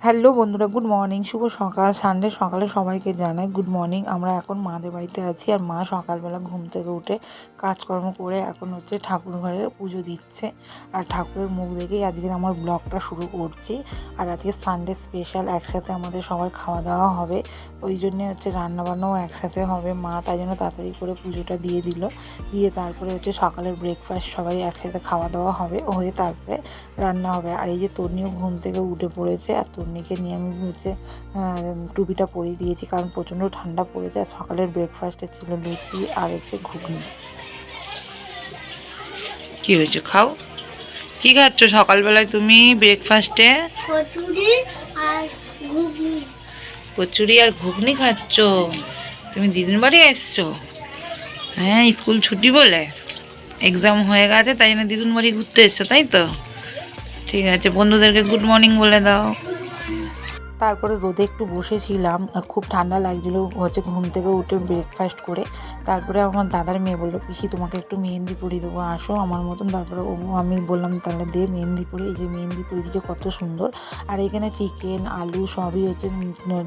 Hello বন্ধুরা, good morning, শুভ সকাল। Sunday সকালে সবাইকে জানাই গুড মর্নিং। আমরা এখন মাদের বাড়িতে আছি, আর মা সকালবেলা ঘুম থেকে উঠে কাজকর্ম করে এখন ঠাকুর ঘরে পুজো দিচ্ছে। আর ঠাকুরের মুখ দেখেই আজকের আমার ব্লগটা শুরু করছি। আর আজকে সানডে স্পেশাল, একসাথে আমাদের সবার খাওয়া দাওয়া হবে, ওই জন্যে রান্নাবান্নাও একসাথে হবে। মা তাই জন্য তাড়াতাড়ি করে পুজোটা দিয়ে দিল, দিয়ে তারপরে সকালের ব্রেকফাস্ট সবাই একসাথে খাওয়া দাওয়া হবে, হয়ে তারপরে রান্না হবে। আর এই যে তন্নিও ঘুম থেকে উঠে পড়েছে, আর তন্নিকে নিয়ে আমি টুপিটা পরিয়ে দিয়েছি, কারণ প্রচণ্ড ঠান্ডা পড়েছে। আর সকালের ব্রেকফাস্টে ছিল লুচি আর ঘুগনি। কি হয়েছে, খাও। কি খাচ্ছ সকালবেলায় তুমি ব্রেকফাস্টে? কচুরি আর ঘুগনি। কচুরি আর ঘুগনি খাচ্ছ? তুমি দিদির বাড়ি এসছো? হ্যাঁ, স্কুল ছুটি বলে এক্সাম হয়ে গেছে, তাই জন্য দিদুন বাড়ি ঘুরতে এসছো, তাই তো? ঠিক আছে, বন্ধুদেরকে গুড মর্নিং বলে দাও। তারপরে রোদে একটু বসেছিলাম, খুব ঠান্ডা লাগছিলো। ঘুম থেকে উঠে ব্রেকফাস্ট করে তারপরে আমার দাদার মেয়ে বললো, পিসি তোমাকে একটু মেহেন্দি পরিয়ে দেবো, আসো আমার মতন। তারপরে আমি বললাম তাহলে দে মেহেন্দি পরে। এই যে মেহেন্দি পরিয়ে দিয়েছে, কত সুন্দর। আর এখানে চিকেন আলু সবই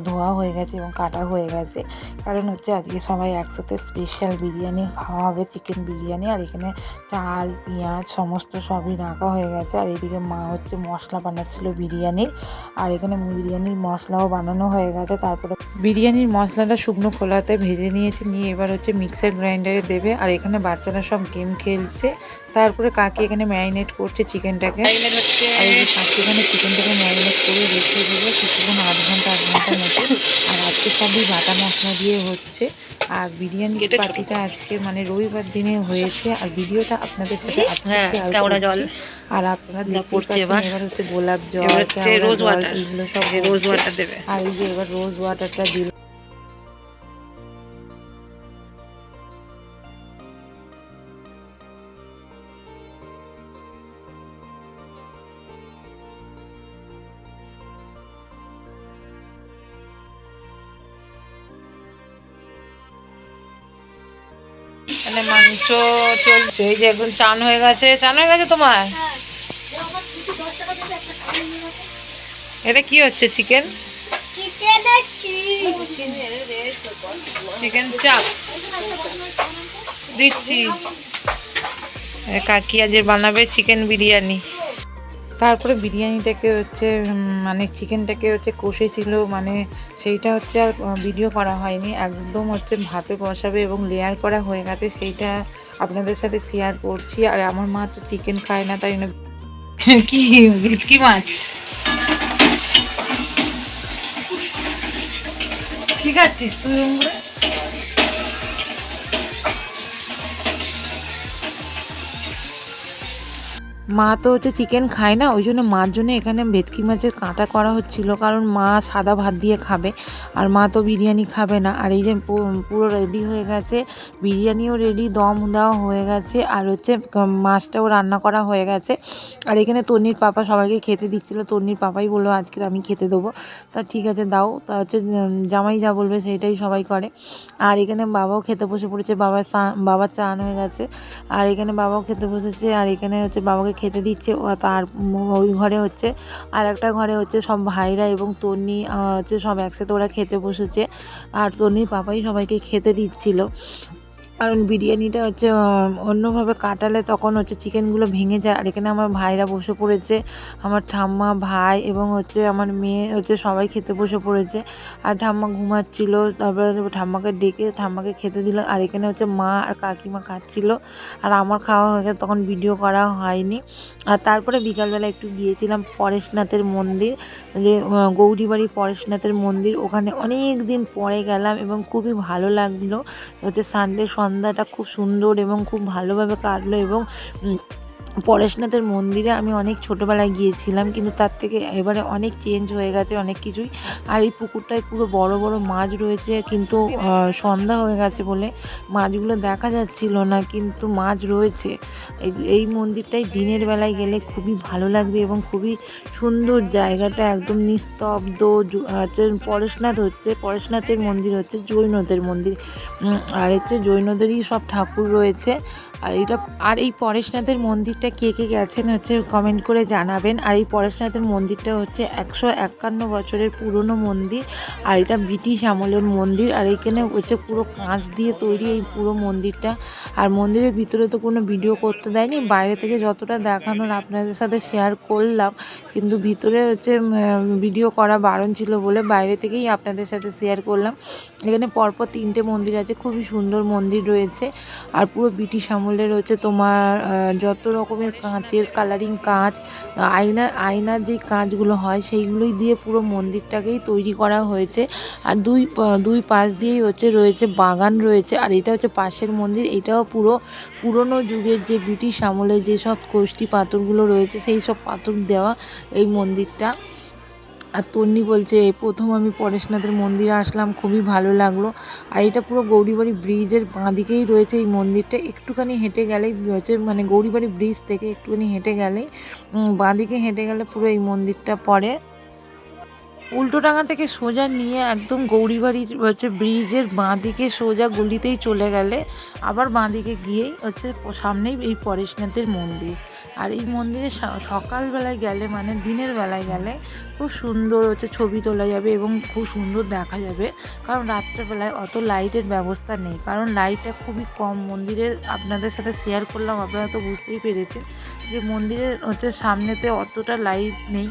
ধোয়া হয়ে গেছে এবং কাটা হয়ে গেছে, কারণ আজকে সবাই একসাথে স্পেশাল বিরিয়ানি খাওয়া হবে, চিকেন বিরিয়ানি। আর এখানে চাল পেঁয়াজ সমস্ত সবই রাখা হয়ে গেছে। আর এদিকে মা মশলা বানাচ্ছিল বিরিয়ানির, আর এখানে বিরিয়ানির মশলাও বানানো হয়ে গেছে। তারপরে বিরিয়ানির মশলাটা শুকনো খোলাতে ভেজে নিয়েছে, নিয়ে এবার মিক্সার গ্রাইন্ডারে দেবে। আর এখানে বাচ্চারা সব গেম খেলছে। তারপরে কাকি এখানে ম্যারিনেট করছে চিকেনটাকে, আর এই যে কাকি এখানে চিকেনটাকে ম্যারিনেট করে রেখে দেবে কিছুক্ষণ, 8 ঘন্টা মতো। আর আজকে সবই বাটা মশলা দিয়ে হচ্ছে। আর বিরিয়ানি পার্টিটা আজকে রবিবার দিনে হয়েছে। আর ভিডিওটা আপনাদের সাথে আজকে শেয়ার করছি। আর আপনারা দেখতে পাচ্ছেন এবার গোলাপ জল, রোজ ওয়াটার, এইগুলো সব রোজ ওয়াটার দেবে। আর এই যে এবার রোজ ওয়াটারটা দিল। এখানে মাংস চলছে, এই যে এখন চান হয়ে গেছে তোমার। এটা কি হচ্ছে? চিকেন চিকেন চাপ দিচ্ছি। কাকি আজ বানাবে চিকেন বিরিয়ানি। তারপরে বিরিয়ানিটাকে চিকেনটাকে কষেছিল, সেইটা আর ভিডিও করা হয়নি, একদম ভাপে বসাবে এবং লেয়ার করা হয়ে গেছে, সেইটা আপনাদের সাথে শেয়ার করছি। আর আমার মা তো চিকেন খায় না, তাই জন্য কি ভেটকি মাছ, কি খাচ্ছিস তুই? মা তো চিকেন খায় না, ওই জন্য মার জন্য এখানে ভেটকি মাছের কাঁটা করা হচ্ছিল, কারণ মা সাদা ভাত দিয়ে খাবে, আর মা তো বিরিয়ানি খাবে না। আর এই যে পুরো রেডি হয়ে গেছে, বিরিয়ানিও রেডি, দম দেওয়া হয়ে গেছে, আর মাছটাও রান্না করা হয়ে গেছে। আর এখানে তন্নির পাপা সবাইকে খেতে দিচ্ছিলো, তন্নির পাপাই বললো আজকে আমি খেতে দেবো। তা ঠিক আছে দাও। তা জামাই যা বলবে সেইটাই সবাই করে। আর এখানে বাবাও খেতে বসে পড়েছে, বাবার চান হয়ে গেছে, আর এখানে বাবাও খেতে বসেছে। আর এখানে বাবাকে খেতে দিচ্ছে। তার ওই ঘরে আর একটা ঘরে সব ভাইরা এবং তন্নি সব একসাথে ওরা খেতে বসেছে। আর তন্নির পাপাই সবাইকে খেতে দিচ্ছিল, কারণ বিরিয়ানিটা অন্যভাবে কাটালে তখন চিকেনগুলো ভেঙে যায়। আর এখানে আমার ভাইরা বসে পড়েছে, আমার ঠাম্মা, ভাই এবং আমার মেয়ে সবাই খেতে বসে পড়েছে। আর ঠাম্মা ঘুমাচ্ছিল, তারপরে ঠাম্মাকে ডেকে ঠাম্মাকে খেতে দিল। আর এখানে মা আর কাকিমা খাচ্ছিল, আর আমার খাওয়া হয়ে গেছে, তখন ভিডিও করা হয়নি। আর তারপরে বিকালবেলা একটু গিয়েছিলাম পরেশনাথের মন্দির, যে গৌরীবাড়ি পরেশনাথের মন্দির, ওখানে অনেক দিন পরে গেলাম এবং খুবই ভালো লাগলো। সানডে সন্ধ্যাটা খুব সুন্দর এবং খুব ভালোভাবে কাটলো। এবং পরেশনাথের মন্দিরে আমি অনেক ছোটোবেলায় গিয়েছিলাম, কিন্তু তার থেকে এবারে অনেক চেঞ্জ হয়ে গেছে অনেক কিছুই। আর এই পুকুরটায় পুরো বড় বড় মাছ রয়েছে, কিন্তু সন্ধ্যা হয়ে গেছে বলে মাছগুলো দেখা যাচ্ছিল না, কিন্তু মাছ রয়েছে। এই মন্দিরটায় দিনের বেলায় গেলে খুবই ভালো লাগবে এবং খুবই সুন্দর জায়গাটা, একদম নিস্তব্ধ। পরেশনাথের মন্দির জৈনদের মন্দির, আর জৈনদেরই সব ঠাকুর রয়েছে। আর এই পরেশনাথের মন্দিরটা মন্দিরটা কে কে গেছেন হচ্ছে কমেন্ট করে জানাবেন। আর এই পরেশনাথের মন্দিরটা হচ্ছে 151 বছরের পুরনো মন্দির, আর এটা ব্রিটিশ আমলের মন্দির। আর এখানে হচ্ছে পুরো কাঁচ দিয়ে তৈরি এই পুরো মন্দিরটা। আর মন্দিরের ভিতরে তো কোনো ভিডিও করতে দেয়নি, বাইরে থেকে যতটা দেখানোর আপনাদের সাথে শেয়ার করলাম, কিন্তু ভিতরে হচ্ছে ভিডিও করা বারণ ছিল বলে বাইরে থেকেই আপনাদের সাথে শেয়ার করলাম। এখানে পরপর 3টে মন্দির আছে, খুবই সুন্দর মন্দির রয়েছে। আর পুরো ব্রিটিশ আমলের হচ্ছে তোমার যত রকমের কাঁচের কালারিং কাঁচ, আয়নার যে কাঁচগুলো হয় সেইগুলোই দিয়ে পুরো মন্দিরটাকেই তৈরি করা হয়েছে। আর দুই পাশ দিয়েই হচ্ছে রয়েছে বাগান রয়েছে। আর এটা হচ্ছে পাশের মন্দির, এটাও পুরো পুরনো যুগের যে ব্রিটিশ আমলের যেসব কষ্টি পাথরগুলো রয়েছে সেই সব পাথর দেওয়া এই মন্দিরটা। আর তন্নি বলছে প্রথম আমি পরেশনাথের মন্দিরে আসলাম, খুবই ভালো লাগলো। আর এটা পুরো গৌরীবাড়ি ব্রিজের বাঁ দিকেই রয়েছে এই মন্দিরটা। একটুখানি হেঁটে গেলেই হচ্ছে মানে গৌরীবাড়ি ব্রিজ থেকে একটুখানি হেঁটে গেলেই বাঁ দিকে হেঁটে গেলে পুরো এই মন্দিরটা পড়ে। উল্টোডাঙা থেকে সোজা নিয়ে একদম গৌরীবাড়ি হচ্ছে ব্রিজের বাঁ দিকে সোজা গলিতেই চলে গেলে আবার বাঁ দিকে গিয়েই হচ্ছে সামনেই এই পরেশনাথের মন্দির। আর এই মন্দিরে সকালবেলায় গেলে মানে দিনের বেলায় গেলে খুব সুন্দর হচ্ছে ছবি তোলা যাবে এবং খুব সুন্দর দেখা যাবে, কারণ রাত্রেবেলায় অত লাইটের ব্যবস্থা নেই, কারণ লাইটটা খুবই কম মন্দিরের। আপনাদের সাথে শেয়ার করলাম, আপনারা তো বুঝতেই পেরেছেন যে মন্দিরের হচ্ছে সামনেতে অতটা লাইট নেই,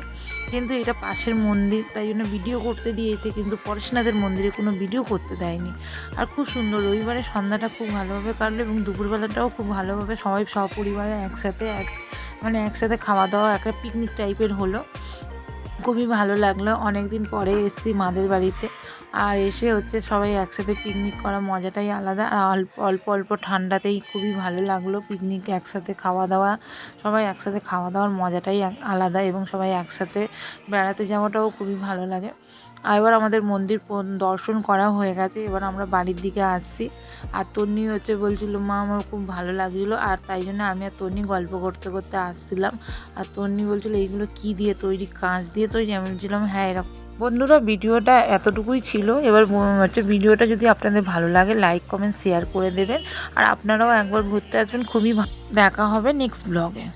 কিন্তু এটা পাশের মন্দির তাই জন্য ভিডিও করতে দিয়েছে, কিন্তু পরেশনাথের মন্দিরে কোনো ভিডিও করতে দেয়নি। আর খুব সুন্দর রবিবারের সন্ধ্যাটা খুব ভালোভাবে কাটলো এবং দুপুরবেলাটাও খুব ভালোভাবে সবাই সপরিবারে একসাথে খাওয়া দাওয়া একটা পিকনিক টাইপের হলো, খুবই ভালো লাগলো। অনেক দিন পরে এসেছি মাদের বাড়িতে, আর এসে হচ্ছে সবাই একসাথে পিকনিক করা মজাটাই আলাদা। আর অল্প অল্প ঠান্ডাতেই খুবই ভালো লাগলো পিকনিক একসাথে খাওয়া দাওয়া, সবাই একসাথে খাওয়া দাওয়ার মজাটাই আলাদা, এবং সবাই একসাথে বেড়াতে যাওয়াটাও খুবই ভালো লাগে। আর এবার আমাদের মন্দির দর্শন করা হয়ে গেছে, এবার আমরা বাড়ির দিকে আসছি। আর তন্নি হচ্ছে বলছিল মা আমার খুব ভালো লাগছিলো, আর তাই জন্য আমি আর তন্নি গল্প করতে করতে আসছিলাম। আর তন্নি বলছিল এইগুলো কি দিয়ে তৈরি, কাঁচ দিয়ে তৈরি? আমি বলছিলাম হ্যাঁ এরকম। বন্ধুরা ভিডিওটা এতটুকুই ছিল। এবার হচ্ছে ভিডিওটা যদি আপনাদের ভালো লাগে লাইক কমেন্ট শেয়ার করে দেবেন, আর আপনারাও একবার ঘুরতে আসবেন, খুবই দেখা হবে নেক্সট ব্লগে।